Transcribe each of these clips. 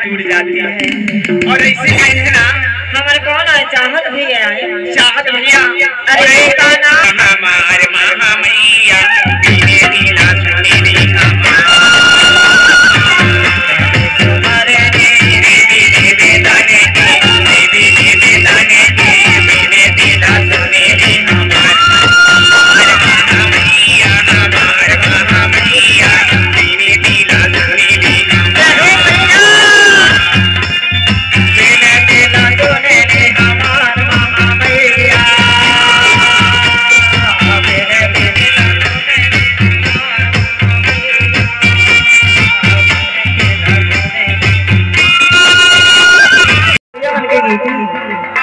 टूट जाती है। और ऐसे कहते ना हमारे कौन है चाहत भी है चाहत भैया अरे का नाम हमारे महा मैया पीने दिला सुने रे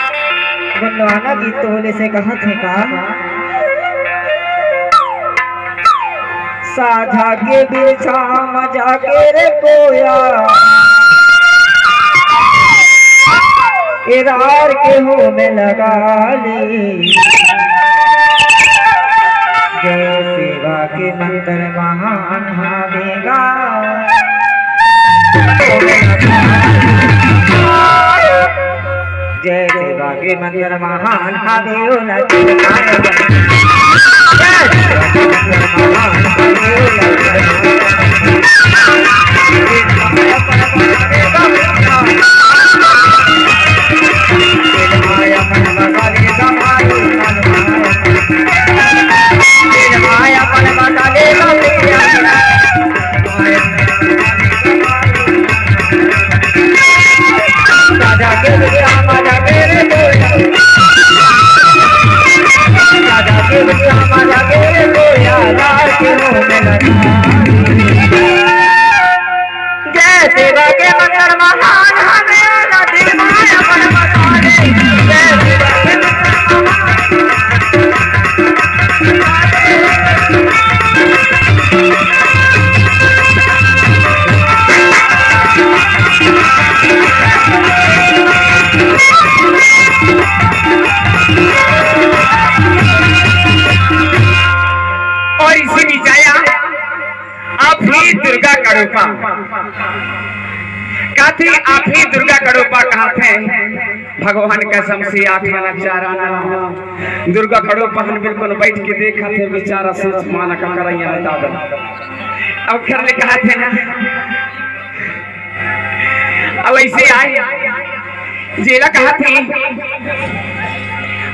गुंडवाना गीत तो होने से कहा थे का साझा के बिछा मजा के रे कोया इरार के हो में लगा ले जय सेवा के मंत्र महान हावेगा जय सेवा के मंदिर महान हादेव जय सेवा के मंदिर महान हमें माया पर बसाने जय सेवा के और इसी बिचाया आप ही दुर्गा कड़ोपा काथी आप ही दुर्गा कड़ोपा कहा थे भगवान कसम से आखाना चाराना दुर्गा कड़ोपा हम बिल्कुल बैठ के देखा थे बेचारा सोच माना का करैया दादा अब घर ले कहा थे ना अब ऐसे आए जेला कहा थी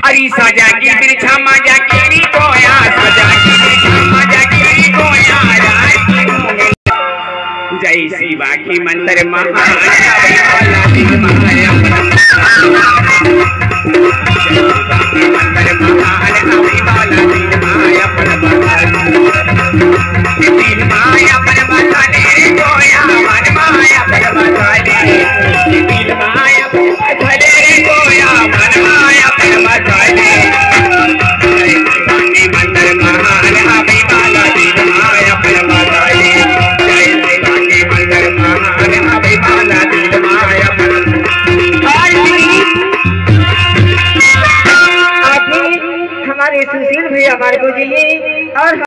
अरे सजा की बिरछा माजा की कोया सजा की बिरछा माजा की कोया जय शिवा की मंत्र महान सुशील भी हमारे को जी और